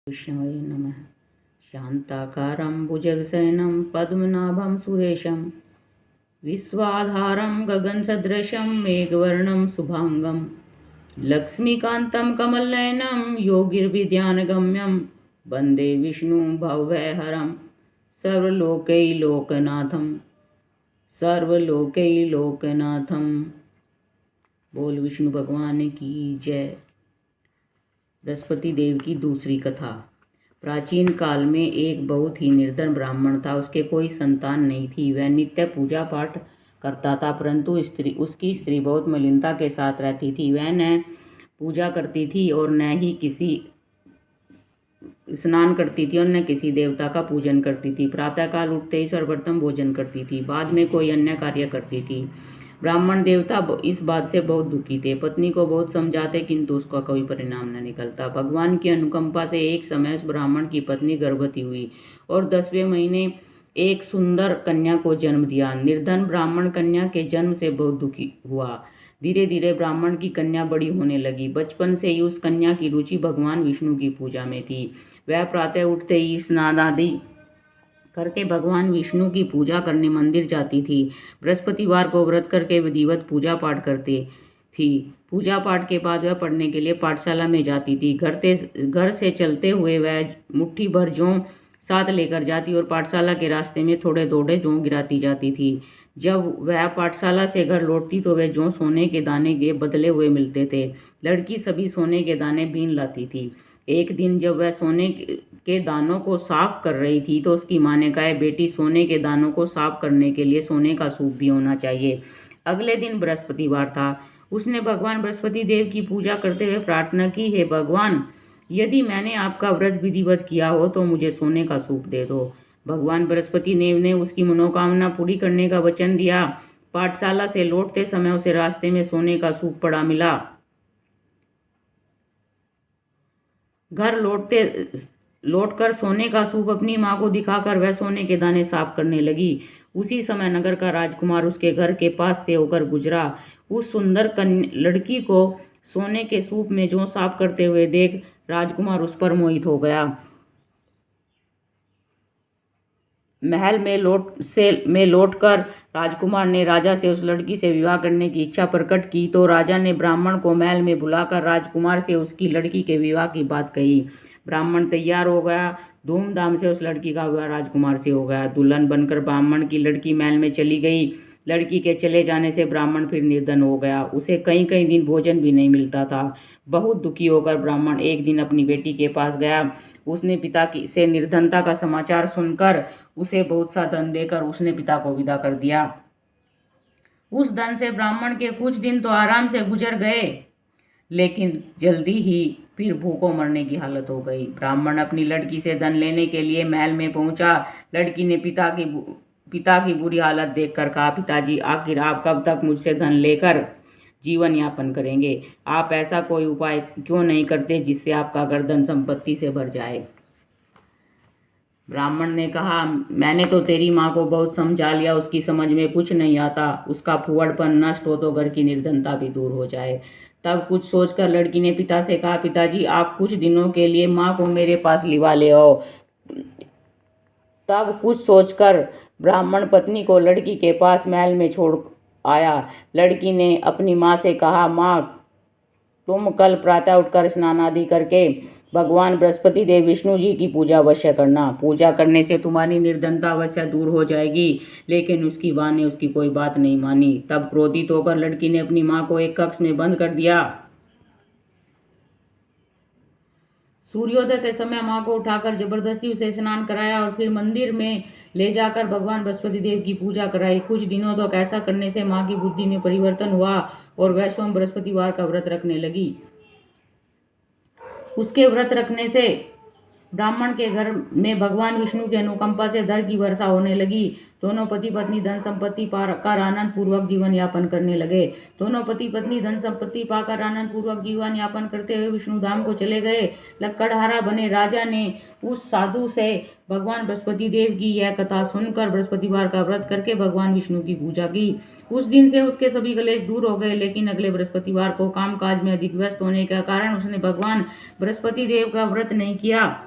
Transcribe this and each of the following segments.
विष्णवे नमः। शान्ताकारं भुजगशयनं पद्मनाभं सुरेशं विश्वाधारं गगनसदृशं मेघवर्णं शुभांगं लक्ष्मीकान्तं कमलनयनं योगिर्विद्यानगम्यं वन्दे विष्णुं भवभयहरं सर्वलोकैलोकनाथं। बोल विष्णु भगवान की जय। बृहस्पति देव की दूसरी कथा। प्राचीन काल में एक बहुत ही निर्धन ब्राह्मण था। उसके कोई संतान नहीं थी। वह नित्य पूजा पाठ करता था, परंतु उसकी स्त्री बहुत मलिनता के साथ रहती थी। वह न पूजा करती थी और न ही किसी स्नान करती थी और न किसी देवता का पूजन करती थी। प्रातःकाल उठते ही सर्वप्रथम भोजन करती थी, बाद में कोई अन्य कार्य करती थी। ब्राह्मण देवता इस बात से बहुत दुखी थे। पत्नी को बहुत समझाते, किंतु उसका कोई परिणाम न निकलता। भगवान की अनुकंपा से एक समय उस ब्राह्मण की पत्नी गर्भवती हुई और 10वें महीने एक सुंदर कन्या को जन्म दिया। निर्धन ब्राह्मण कन्या के जन्म से बहुत दुखी हुआ। धीरे धीरे ब्राह्मण की कन्या बड़ी होने लगी। बचपन से ही उस कन्या की रुचि भगवान विष्णु की पूजा में थी। वह प्रातः उठते ही स्नान आदि करके भगवान विष्णु की पूजा करने मंदिर जाती थी। बृहस्पतिवार को व्रत करके विधिवत पूजा पाठ करती थी। पूजा पाठ के बाद वह पढ़ने के लिए पाठशाला में जाती थी। घर से चलते हुए वह मुट्ठी भर जौ साथ लेकर जाती और पाठशाला के रास्ते में थोड़े थोड़े जौ गिराती जाती थी। जब वह पाठशाला से घर लौटती तो वह जौ सोने के दाने के बदले हुए मिलते थे। लड़की सभी सोने के दाने बीन लाती थी। एक दिन जब वह सोने के दानों को साफ कर रही थी तो उसकी माँ ने कहा, बेटी, सोने के दानों को साफ करने के लिए सोने का सूप भी होना चाहिए। अगले दिन बृहस्पतिवार था। उसने भगवान बृहस्पति देव की पूजा करते हुए प्रार्थना की, हे भगवान, यदि मैंने आपका व्रत विधिवत किया हो तो मुझे सोने का सूप दे दो। भगवान बृहस्पति देव ने उसकी मनोकामना पूरी करने का वचन दिया। पाठशाला से लौटते समय उसे रास्ते में सोने का सूप पड़ा मिला। घर लौटकर सोने का सूप अपनी माँ को दिखाकर वह सोने के दाने साफ करने लगी। उसी समय नगर का राजकुमार उसके घर के पास से होकर गुजरा। उस सुंदर लड़की को सोने के सूप में जौ साफ करते हुए देख राजकुमार उस पर मोहित हो गया। महल में लौटकर राजकुमार ने राजा से उस लड़की से विवाह करने की इच्छा प्रकट की। तो राजा ने ब्राह्मण को महल में बुलाकर राजकुमार से उसकी लड़की के विवाह की बात कही। ब्राह्मण तैयार हो गया। धूमधाम से उस लड़की का विवाह राजकुमार से हो गया। दुल्हन बनकर ब्राह्मण की लड़की महल में चली गई। लड़की के चले जाने से ब्राह्मण फिर निर्धन हो गया। उसे कई कई दिन भोजन भी नहीं मिलता था। बहुत दुखी होकर ब्राह्मण एक दिन अपनी बेटी के पास गया। उसने पिता की से निर्धनता का समाचार सुनकर उसे बहुत सा धन देकर उसने पिता को विदा कर दिया। उस धन से ब्राह्मण के कुछ दिन तो आराम से गुजर गए, लेकिन जल्दी ही फिर भूखों मरने की हालत हो गई। ब्राह्मण अपनी लड़की से धन लेने के लिए महल में पहुंचा। लड़की ने पिता की बुरी हालत देखकर कहा, पिताजी, आखिर आप कब तक मुझसे धन लेकर जीवन यापन करेंगे? आप ऐसा कोई उपाय क्यों नहीं करते जिससे आपका घर धन संपत्ति से भर जाए? ब्राह्मण ने कहा, मैंने तो तेरी माँ को बहुत समझा लिया, उसकी समझ में कुछ नहीं आता। उसका फुहड़पन नष्ट हो तो घर की निर्धनता भी दूर हो जाए। तब कुछ सोचकर लड़की ने पिता से कहा, पिताजी, आप कुछ दिनों के लिए माँ को मेरे पास लिवा ले आओ। तब कुछ सोचकर ब्राह्मण पत्नी को लड़की के पास महल में छोड़ आया। लड़की ने अपनी माँ से कहा, माँ, तुम कल प्रातः उठकर स्नान आदि करके भगवान बृहस्पति देव विष्णु जी की पूजा अवश्य करना। पूजा करने से तुम्हारी निर्धनता अवश्य दूर हो जाएगी। लेकिन उसकी माँ ने उसकी कोई बात नहीं मानी। तब क्रोधित होकर लड़की ने अपनी माँ को एक कक्ष में बंद कर दिया। सूर्योदय के समय माँ को उठाकर जबरदस्ती उसे स्नान कराया और फिर मंदिर में ले जाकर भगवान बृहस्पति देव की पूजा कराई। कुछ दिनों तक ऐसा करने से माँ की बुद्धि में परिवर्तन हुआ और वह स्वयं बृहस्पतिवार का व्रत रखने लगी। उसके व्रत रखने से ब्राह्मण के घर में भगवान विष्णु की अनुकंपा से धन की वर्षा होने लगी। दोनों पति पत्नी धन संपत्ति पाकर आनंद पूर्वक जीवन यापन करने लगे। दोनों पति पत्नी धन संपत्ति पाकर आनंद पूर्वक जीवन यापन करते हुए विष्णु धाम को चले गए। लक्कड़हारा बने राजा ने उस साधु से भगवान बृहस्पति देव की यह कथा सुनकर बृहस्पतिवार का व्रत करके भगवान विष्णु की पूजा की। उस दिन से उसके सभी क्लेश दूर हो गए, लेकिन अगले बृहस्पतिवार को कामकाज में अधिक व्यस्त होने के कारण उसने भगवान बृहस्पति देव का व्रत नहीं किया।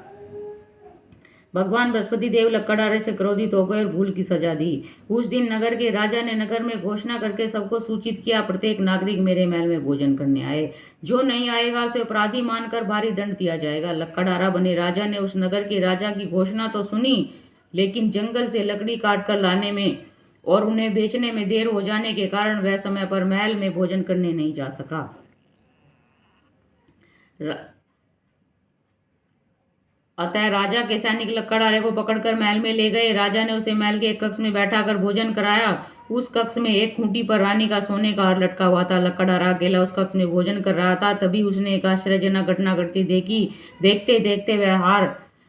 भगवान बृहस्पति देव लक्कड़हारे से क्रोधित हो गए और भूल की सजा दी। उस दिन नगर के राजा ने नगर में घोषणा करके सबको सूचित किया, प्रत्येक नागरिक मेरे महल में भोजन करने आए। जो नहीं आएगा उसे अपराधी मानकर भारी दंड दिया जाएगा। लक्कड़हारा बने राजा ने उस नगर के राजा की घोषणा तो सुनी, लेकिन जंगल से लकड़ी काट कर लाने में और उन्हें बेचने में देर हो जाने के कारण वह समय पर महल में भोजन करने नहीं जा सका। अतः राजा के सैनिक लक्कड़हारे को पकड़कर महल में ले गए। राजा ने उसे महल के एक कक्ष में बैठाकर भोजन कराया। उस कक्ष में एक खूंटी पर रानी का सोने का हार लटका हुआ था। लक्कड़हारा अकेला उस कक्ष में भोजन कर रहा था। तभी उसने एक आश्चर्यजनक घटना घटती देखी। देखते देखते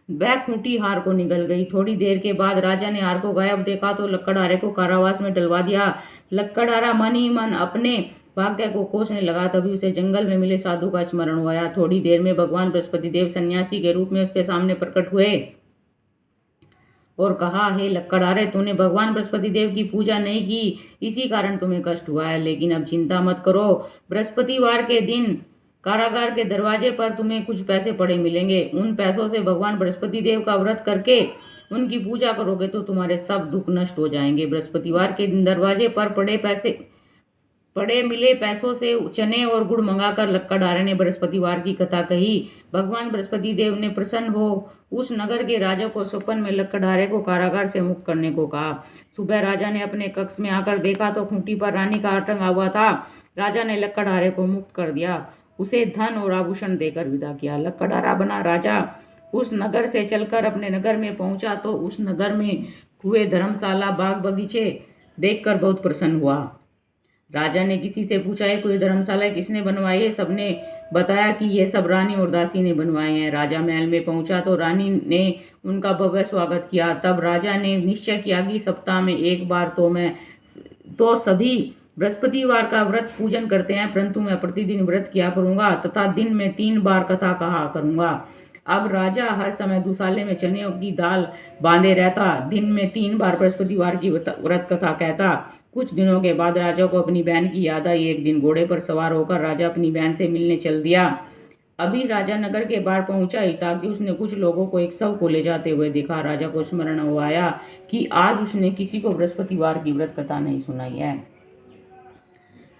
वह खूंटी हार को निगल गई। थोड़ी देर के बाद राजा ने हार को गायब देखा तो लक्कड़हारे को कारावास में डलवा दिया। लक्कड़हारा मन ही मन अपने भाग्य को कोसने लगा। तभी उसे जंगल में मिले साधु का स्मरण हुआ। थोड़ी देर में भगवान बृहस्पति देव सन्यासी के रूप में उसके सामने प्रकट हुए और कहा, हे लक्कड़हारे, तूने भगवान बृहस्पति देव की पूजा नहीं की, इसी कारण तुम्हें कष्ट हुआ है। लेकिन अब चिंता मत करो, बृहस्पतिवार के दिन कारागार के दरवाजे पर तुम्हें कुछ पैसे पड़े मिलेंगे। उन पैसों से भगवान बृहस्पति देव का व्रत करके उनकी पूजा करोगे तो तुम्हारे सब दुख नष्ट हो जाएंगे। बृहस्पतिवार के दिन दरवाजे पर पड़े मिले पैसों से चने और गुड़ मंगाकर लक्कड़हारे ने बृहस्पतिवार की कथा कही। भगवान बृहस्पति देव ने प्रसन्न हो उस नगर के राजा को स्वप्न में लक्कड़हारे को कारागार से मुक्त करने को कहा। सुबह राजा ने अपने कक्ष में आकर देखा तो खूंटी पर रानी का हार टंगा हुआ था। राजा ने लक्कड़हारे को मुक्त कर दिया, उसे धन और आभूषण देकर विदा किया। लक्कड़हारा बना राजा उस नगर से चलकर अपने नगर में पहुंचा तो उस नगर में कुएं, धर्मशाला, बाग बगीचे देखकर बहुत प्रसन्न हुआ। राजा ने किसी से पूछा, ये कोई धर्मशाला किसने बनवाई है? सबने बताया कि ये सब रानी और दासी ने बनवाए हैं। राजा महल में पहुंचा तो रानी ने उनका भव्य स्वागत किया। तब राजा ने निश्चय किया कि सप्ताह में एक बार तो सभी बृहस्पतिवार का व्रत पूजन करते हैं, परंतु मैं प्रतिदिन व्रत किया करूंगा तथा दिन में 3 बार कथा कहा करूंगा। अब राजा हर समय दुसाले में चने की दाल बांधे रहता, दिन में 3 बार बृहस्पतिवार की व्रत कथा कहता। कुछ दिनों के बाद राजा को अपनी बहन की याद आई। एक दिन घोड़े पर सवार होकर राजा अपनी बहन से मिलने चल दिया। अभी राजा नगर के बाहर पहुंचा ही ताकि उसने कुछ लोगों को एक शव को ले जाते हुए देखा। राजा को स्मरण हुआ आया कि आज उसने किसी को बृहस्पतिवार की व्रत कथा नहीं सुनाई है।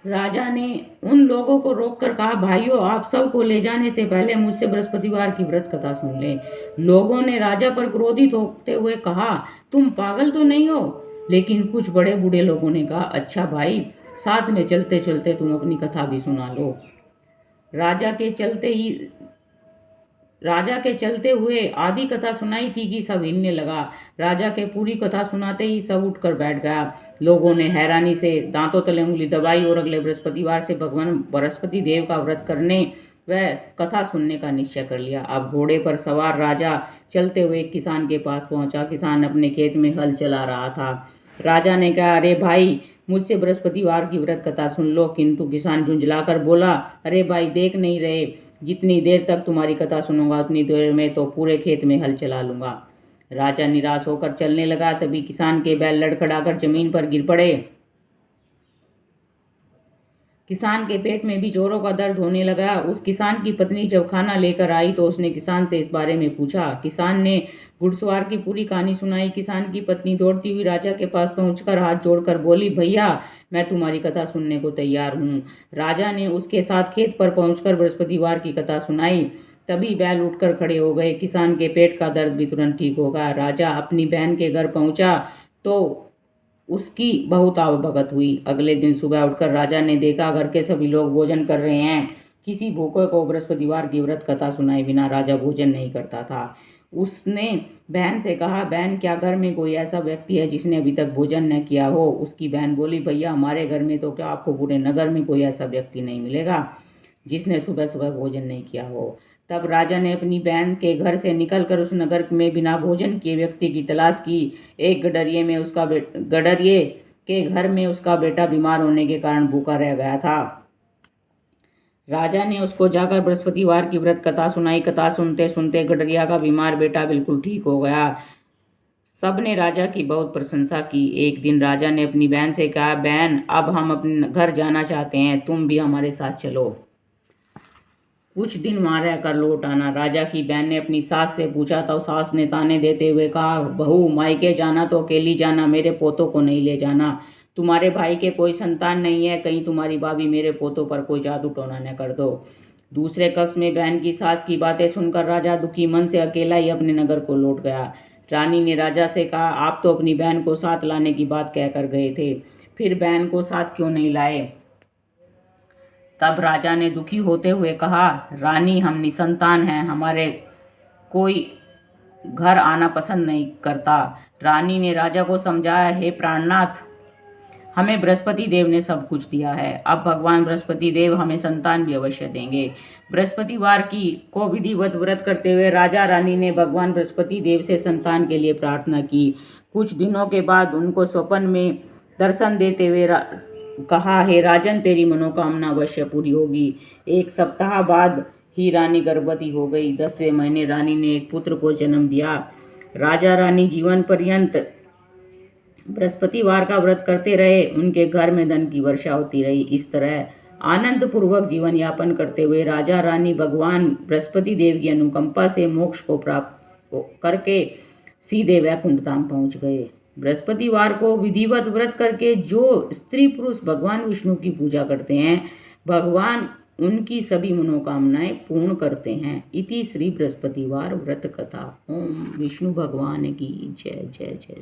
राजा ने उन लोगों को रोककर कहा, भाइयों, आप सब को ले जाने से पहले मुझसे बृहस्पतिवार की व्रत कथा सुन लें। लोगों ने राजा पर क्रोधित होते हुए कहा, तुम पागल तो नहीं हो? लेकिन कुछ बड़े बूढ़े लोगों ने कहा, अच्छा भाई, साथ में चलते चलते तुम अपनी कथा भी सुना लो। राजा के चलते हुए आधी कथा सुनाई थी कि सब हिलने लगा। राजा के पूरी कथा सुनाते ही सब उठकर बैठ गया। लोगों ने हैरानी से दांतों तले उंगली दबाई और अगले बृहस्पतिवार से भगवान बृहस्पति देव का व्रत करने व कथा सुनने का निश्चय कर लिया। अब घोड़े पर सवार राजा चलते हुए एक किसान के पास पहुंचा। किसान अपने खेत में हल चला रहा था। राजा ने कहा, अरे भाई, मुझसे बृहस्पतिवार की व्रत कथा सुन लो। किंतु किसान झुंझलाकर बोला, अरे भाई, देख नहीं रहे, जितनी देर तक तुम्हारी कथा सुनूंगा उतनी देर में तो पूरे खेत में हल चला लूंगा। राजा निराश होकर चलने लगा। तभी किसान के बैल लड़खड़ाकर जमीन पर गिर पड़े। किसान के पेट में भी जोरों का दर्द होने लगा। उस किसान की पत्नी जब खाना लेकर आई तो उसने किसान से इस बारे में पूछा। किसान ने घुड़सवार की पूरी कहानी सुनाई। किसान की पत्नी दौड़ती हुई राजा के पास पहुंचकर हाथ जोड़कर बोली, भैया, मैं तुम्हारी कथा सुनने को तैयार हूँ। राजा ने उसके साथ खेत पर पहुंचकर बृहस्पतिवार की कथा सुनाई। तभी बैल उठकर खड़े हो गए। किसान के पेट का दर्द भी तुरंत ठीक हो गया। राजा अपनी बहन के घर पहुंचा तो उसकी बहुत आवभगत हुई। अगले दिन सुबह उठकर राजा ने देखा घर के सभी लोग भोजन कर रहे हैं। किसी भूखे को बृहस्पतिवार की व्रत कथा सुनाए बिना राजा भोजन नहीं करता था। उसने बहन से कहा, बहन, क्या घर में कोई ऐसा व्यक्ति है जिसने अभी तक भोजन न किया हो? उसकी बहन बोली, भैया, हमारे घर में तो क्या, आपको पूरे नगर में कोई ऐसा व्यक्ति नहीं मिलेगा जिसने सुबह सुबह भोजन नहीं किया हो। तब राजा ने अपनी बहन के घर से निकलकर उस नगर में बिना भोजन किए व्यक्ति की तलाश की। एक गडरिये के घर में उसका बेटा बीमार होने के कारण भूखा रह गया था। राजा ने उसको जाकर बृहस्पतिवार की व्रत कथा सुनाई। कथा सुनते सुनते गडरिया का बीमार बेटा बिल्कुल ठीक हो गया। सबने राजा की बहुत प्रशंसा की। एक दिन राजा ने अपनी बहन से कहा, बहन, अब हम अपने घर जाना चाहते हैं, तुम भी हमारे साथ चलो, कुछ दिन वहां रहकर लौट आना। राजा की बहन ने अपनी सास से पूछा तो सास ने ताने देते हुए कहा, बहू, मायके जाना तो अकेली जाना, मेरे पोतों को नहीं ले जाना। तुम्हारे भाई के कोई संतान नहीं है, कहीं तुम्हारी भाभी मेरे पोतों पर कोई जादू टोना न कर दो। दूसरे कक्ष में बहन की सास की बातें सुनकर राजा दुखी मन से अकेला ही अपने नगर को लौट गया। रानी ने राजा से कहा, आप तो अपनी बहन को साथ लाने की बात कहकर गए थे, फिर बहन को साथ क्यों नहीं लाए? तब राजा ने दुखी होते हुए कहा, रानी, हम निसंतान हैं, हमारे कोई घर आना पसंद नहीं करता। रानी ने राजा को समझाया, हे प्राणनाथ, हमें बृहस्पति देव ने सब कुछ दिया है, अब भगवान बृहस्पति देव हमें संतान भी अवश्य देंगे। बृहस्पतिवार को विधिवत व्रत करते हुए राजा रानी ने भगवान बृहस्पति देव से संतान के लिए प्रार्थना की। कुछ दिनों के बाद उनको स्वप्न में दर्शन देते हुए कहा, हे राजन, तेरी मनोकामना अवश्य पूरी होगी। एक सप्ताह बाद ही रानी गर्भवती हो गई। 10वें महीने रानी ने एक पुत्र को जन्म दिया। राजा रानी जीवन पर्यंत बृहस्पतिवार का व्रत करते रहे। उनके घर में धन की वर्षा होती रही। इस तरह आनंद पूर्वक जीवन यापन करते हुए राजा रानी भगवान बृहस्पति देव की अनुकंपा से मोक्ष को प्राप्त करके सीधे वैकुंठ धाम पहुंच गए। बृहस्पतिवार को विधिवत व्रत करके जो स्त्री पुरुष भगवान विष्णु की पूजा करते हैं, भगवान उनकी सभी मनोकामनाएं पूर्ण करते हैं। इति श्री बृहस्पतिवार व्रत कथा। ओम विष्णु भगवान की जय जय जय श्री।